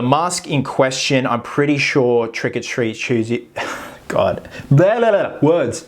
The mask in question, I'm pretty sure Trick or Treat choose it. God, blah, blah, blah. Words.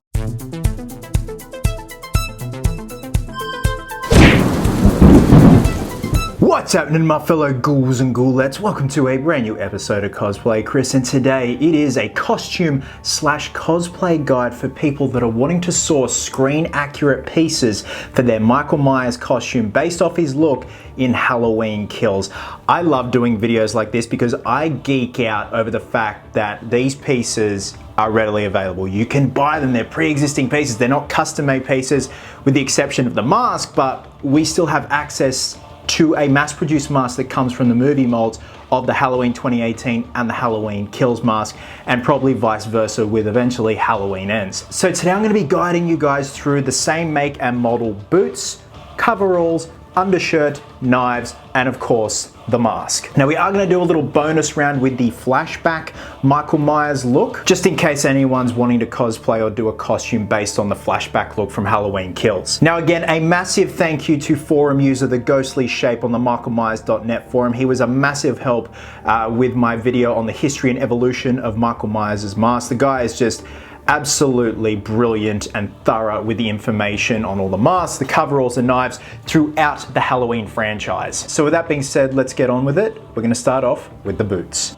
What's happening, my fellow ghouls and ghoulettes? Welcome to a brand new episode of Cosplay Chris, and today it is a costume / cosplay guide for people that are wanting to source screen accurate pieces for their Michael Myers costume based off his look in Halloween Kills. I love doing videos like this because I geek out over the fact that these pieces are readily available. You can buy them, they're pre-existing pieces, they're not custom-made pieces with the exception of the mask, but we still have access to a mass-produced mask that comes from the movie molds of the Halloween 2018 and the Halloween Kills mask, and probably vice versa with eventually Halloween Ends. So today I'm going to be guiding you guys through the same make and model boots, coveralls, undershirt, knives, and of course the mask. Now we are going to do a little bonus round with the Flashback Michael Myers look, just in case anyone's wanting to cosplay or do a costume based on the Flashback look from Halloween Kills. Now again, a massive thank you to forum user TheGhostlyShape on the michaelmyers.net forum. He was a massive help with my video on the history and evolution of Michael Myers' mask. The guy is just absolutely brilliant and thorough with the information on all the masks, the coveralls, and knives throughout the Halloween franchise. So with that being said, let's get on with it. We're going to start off with the boots.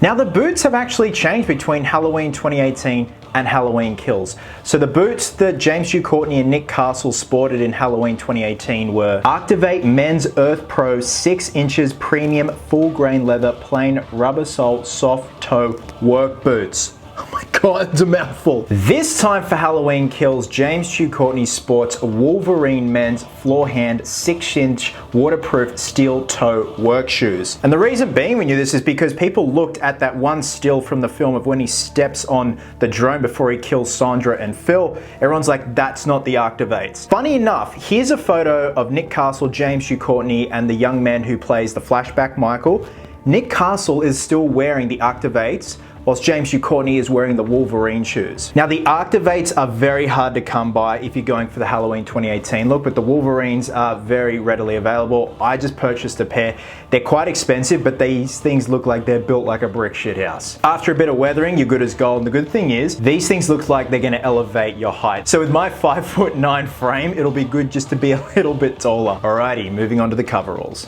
Now the boots have actually changed between Halloween 2018 and Halloween Kills. So the boots that James Ducournau and Nick Castle sported in Halloween 2018 were Activate Men's Earth Pro 6 inches premium full grain leather plain rubber sole soft toe work boots. Oh my god, it's a mouthful. This time for Halloween Kills, James Ducournau sports Wolverine men's Floorhand 6-inch waterproof steel toe work shoes. And the reason being we knew this is because people looked at that one still from the film of when he steps on the drone before he kills Sandra and Phil. Everyone's like, that's not the Activates. Funny enough, here's a photo of Nick Castle, James Ducournau, and the young man who plays the Flashback Michael. Nick Castle is still wearing the Activates, whilst James Ducournau is wearing the Wolverine shoes. Now the Activates are very hard to come by if you're going for the Halloween 2018 look, but the Wolverines are very readily available. I just purchased a pair. They're quite expensive, but these things look like they're built like a brick shit house. After a bit of weathering, you're good as gold. And the good thing is, these things look like they're gonna elevate your height. So with my 5'9" frame, it'll be good just to be a little bit taller. Alrighty, moving on to the coveralls.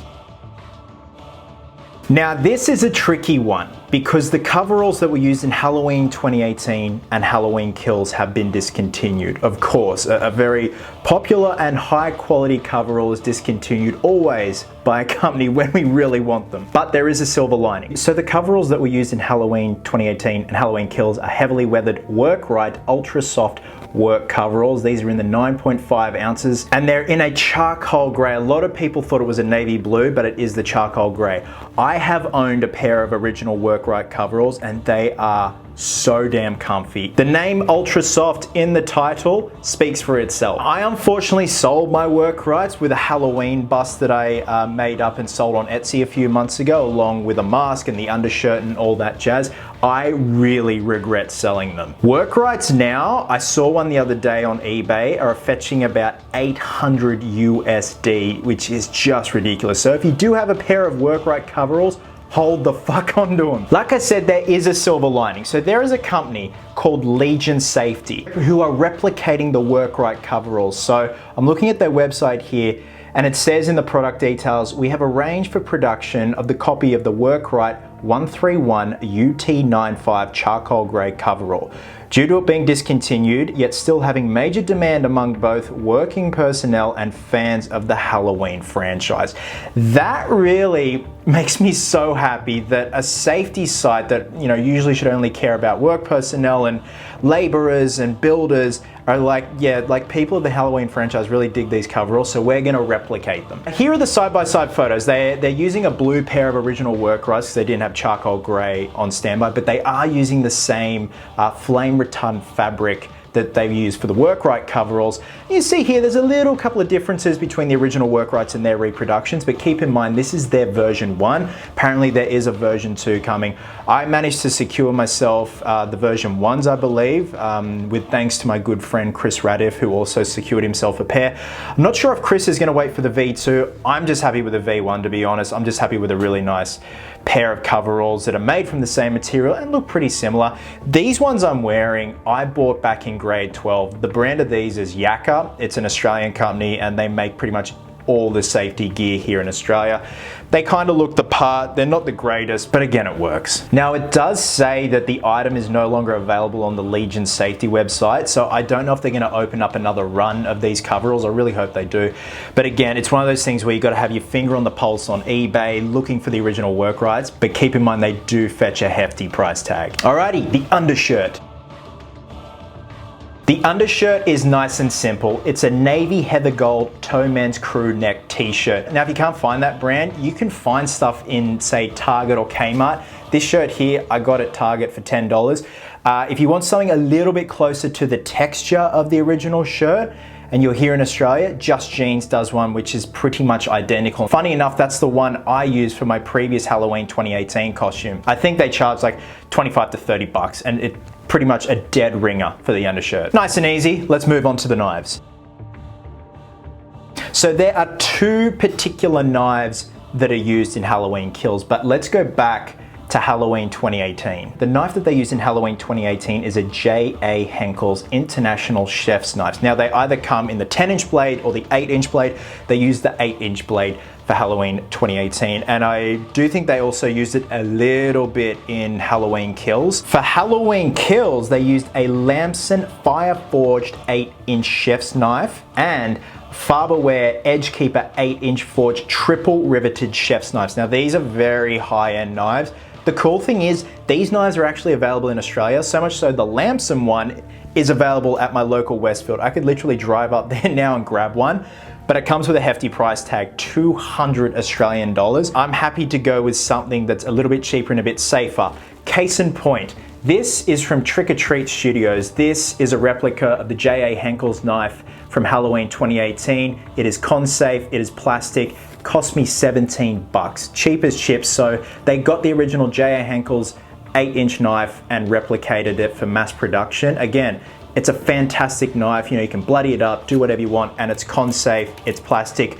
Now this is a tricky one because the coveralls that were used in Halloween 2018 and Halloween Kills have been discontinued. Of course, a very popular and high quality coverall is discontinued always by a company when we really want them. But there is a silver lining. So the coveralls that were used in Halloween 2018 and Halloween Kills are heavily weathered Workrite ultra soft work coveralls. These are in the 9.5 ounces and they're in a charcoal gray. A lot of people thought it was a navy blue, but it is the charcoal gray. I have owned a pair of original Workrite coveralls and they are so damn comfy. The name Ultra Soft in the title speaks for itself. I unfortunately sold my Workrites with a Halloween bust that I made up and sold on Etsy a few months ago, along with a mask and the undershirt and all that jazz. I really regret selling them. Workrites now, I saw one the other day on eBay, are fetching about 800 USD, which is just ridiculous. So if you do have a pair of Workrite coveralls, hold the fuck onto them. Like I said, there is a silver lining. So there is a company called Legion Safety who are replicating the Workrite coveralls. So I'm looking at their website here and it says in the product details, we have arranged for production of the copy of the Workrite 131 UT95 charcoal grey coverall. Due to it being discontinued, yet still having major demand among both working personnel and fans of the Halloween franchise. That really makes me so happy that a safety site that, you know, usually should only care about work personnel and laborers and builders are like, yeah, like people of the Halloween franchise really dig these coveralls, so we're gonna replicate them. Here are the side-by-side photos. They're using a blue pair of original Workrites because they didn't have charcoal grey on standby, but they are using the same flame retardant fabric that they use for the Workrite coveralls. You see here, there's a little couple of differences between the original Workrites and their reproductions, but keep in mind, this is their version 1. Apparently there is a version 2 coming. I managed to secure myself the version 1s, I believe, with thanks to my good friend Chris Radiff, who also secured himself a pair. I'm not sure if Chris is gonna wait for the V2. I'm just happy with the V1, to be honest. I'm just happy with a really nice pair of coveralls that are made from the same material and look pretty similar. These ones I'm wearing, I bought back in grade 12. The brand of these is Yakka. It's an Australian company and they make pretty much all the safety gear here in Australia. They kind of look the part. They're not the greatest, but again, it works. Now, it does say that the item is no longer available on the Legion safety website, so I don't know if they're gonna open up another run of these coveralls. I really hope they do. But again, it's one of those things where you gotta have your finger on the pulse on eBay, looking for the original Workrites, but keep in mind they do fetch a hefty price tag. Alrighty, the undershirt. The undershirt is nice and simple. It's a navy heather gold toe men's crew neck t-shirt. Now, if you can't find that brand, you can find stuff in, say, Target or Kmart. This shirt here, I got at Target for $10. If you want something a little bit closer to the texture of the original shirt, and you're here in Australia, Just Jeans does one which is pretty much identical. Funny enough, that's the one I used for my previous Halloween 2018 costume. I think they charge like 25 to 30 bucks, and it pretty much a dead ringer for the undershirt. Nice and easy, let's move on to the knives. So there are 2 particular knives that are used in Halloween Kills, but let's go back to Halloween 2018. The knife that they used in Halloween 2018 is a J.A. Henkel's International Chef's Knives. Now, they either come in the 10-inch blade or the 8-inch blade. They used the 8-inch blade for Halloween 2018, and I do think they also used it a little bit in Halloween Kills. For Halloween Kills, they used a Lamson fire-forged 8-inch chef's knife and Farberware edgekeeper 8-inch forged triple riveted chef's knives. Now, these are very high-end knives. The cool thing is, these knives are actually available in Australia, so much so the Lamson one is available at my local Westfield. I could literally drive up there now and grab one, but it comes with a hefty price tag, 200 Australian dollars. I'm happy to go with something that's a little bit cheaper and a bit safer. Case in point, this is from Trick or Treat Studios. This is a replica of the J.A. Henkel's knife from Halloween 2018. It is con-safe, it is plastic, cost me 17 bucks, cheap as chips. So they got the original J.A. Henkel's 8-inch knife and replicated it for mass production. Again, it's a fantastic knife. You know, you can bloody it up, do whatever you want, and it's con-safe, it's plastic.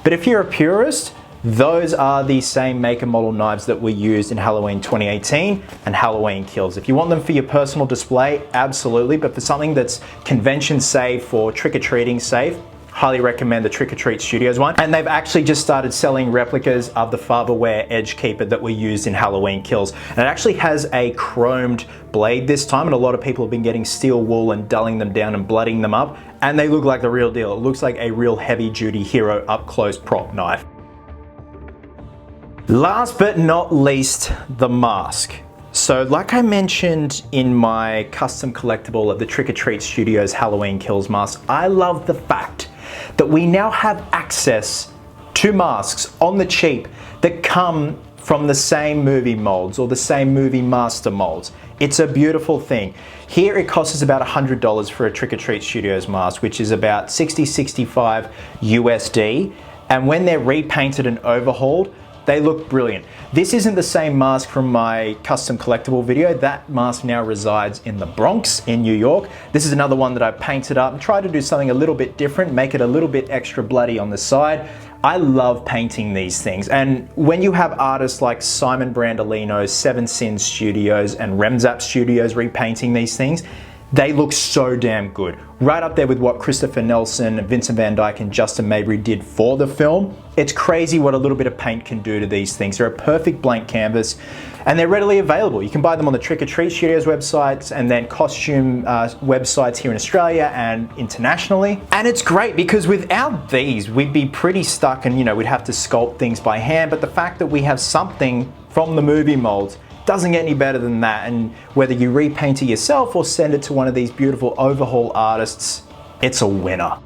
But if you're a purist, those are the same make and model knives that were used in Halloween 2018 and Halloween Kills. If you want them for your personal display, absolutely, but for something that's convention safe or trick-or-treating safe, highly recommend the Trick or Treat Studios one. And they've actually just started selling replicas of the Farberware edgekeeper that were used in Halloween Kills. And it actually has a chromed blade this time, and a lot of people have been getting steel wool and dulling them down and blooding them up, and they look like the real deal. It looks like a real heavy-duty hero up-close prop knife. Last but not least, the mask. So like I mentioned in my custom collectible of the Trick or Treat Studios Halloween Kills mask, I love the fact that we now have access to masks on the cheap that come from the same movie molds or the same movie master molds. It's a beautiful thing. Here it costs us about $100 for a Trick or Treat Studios mask, which is about 65 USD. And when they're repainted and overhauled, they look brilliant. This isn't the same mask from my custom collectible video. That mask now resides in the Bronx in New York. This is another one that I've painted up and tried to do something a little bit different, make it a little bit extra bloody on the side. I love painting these things. And when you have artists like Simon Brandolino, Seven Sins Studios, and Remzap Studios repainting these things, they look so damn good. Right up there with what Christopher Nelson, Vincent Van Dyke, and Justin Mabry did for the film. It's crazy what a little bit of paint can do to these things. They're a perfect blank canvas, and they're readily available. You can buy them on the Trick or Treat Studios websites and then costume websites here in Australia and internationally. And it's great because without these, we'd be pretty stuck and, you know, we'd have to sculpt things by hand. But the fact that we have something from the movie molds doesn't get any better than that, and whether you repaint it yourself or send it to one of these beautiful overhaul artists, it's a winner.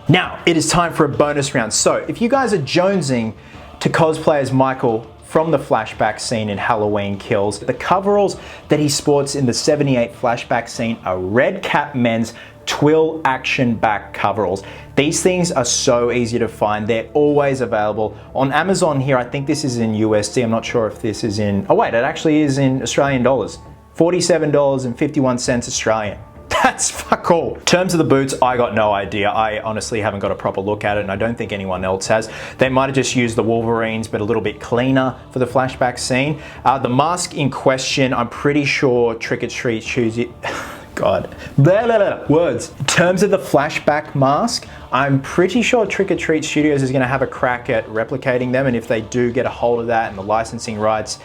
Now, it is time for a bonus round. So if you guys are jonesing to cosplay as Michael from the Flashback scene in Halloween Kills. The coveralls that he sports in the 78 Flashback scene are red cap men's Twill action back coveralls. These things are so easy to find. They're always available on Amazon here. I think this is in USD. I'm not sure if this is in, oh wait, it actually is in Australian dollars. $47.51 Australian. That's fuck all. In terms of the boots, I got no idea. I honestly haven't got a proper look at it, and I don't think anyone else has. They might have just used the Wolverines, but a little bit cleaner for the Flashback scene. The mask in question, I'm pretty sure Trick or Treat choose it. God, words. In terms of the Flashback mask, I'm pretty sure Trick or Treat Studios is going to have a crack at replicating them, and if they do get a hold of that and the licensing rights,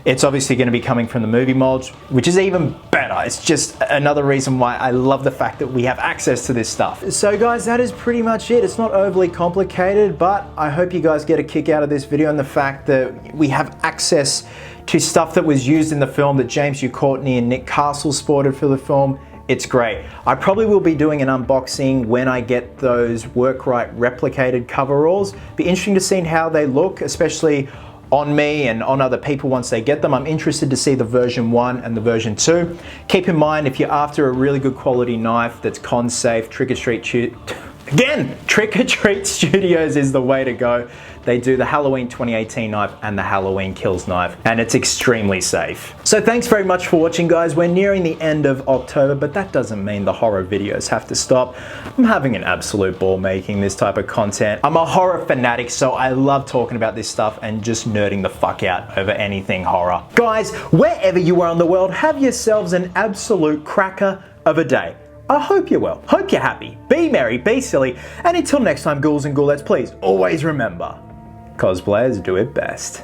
it's obviously going to be coming from the movie molds, which is even better. It's just another reason why I love the fact that we have access to this stuff. So guys, that is pretty much it. It's not overly complicated, but I hope you guys get a kick out of this video and the fact that we have access to stuff that was used in the film that James Hugh Courtney and Nick Castle sported for the film. It's great. I probably will be doing an unboxing when I get those Workrite replicated coveralls. Be interesting to see how they look, especially on me and on other people once they get them. I'm interested to see the version 1 and the version 2. Keep in mind, if you're after a really good quality knife that's con safe, Trick or Treat Studios is the way to go. They do the Halloween 2018 knife and the Halloween Kills knife, and it's extremely safe. So thanks very much for watching, guys. We're nearing the end of October, but that doesn't mean the horror videos have to stop. I'm having an absolute ball making this type of content. I'm a horror fanatic, so I love talking about this stuff and just nerding the fuck out over anything horror. Guys, wherever you are in the world, have yourselves an absolute cracker of a day. I hope you're well, hope you're happy, be merry, be silly, and until next time, ghouls and ghoulettes, please always remember, cosplayers do it best.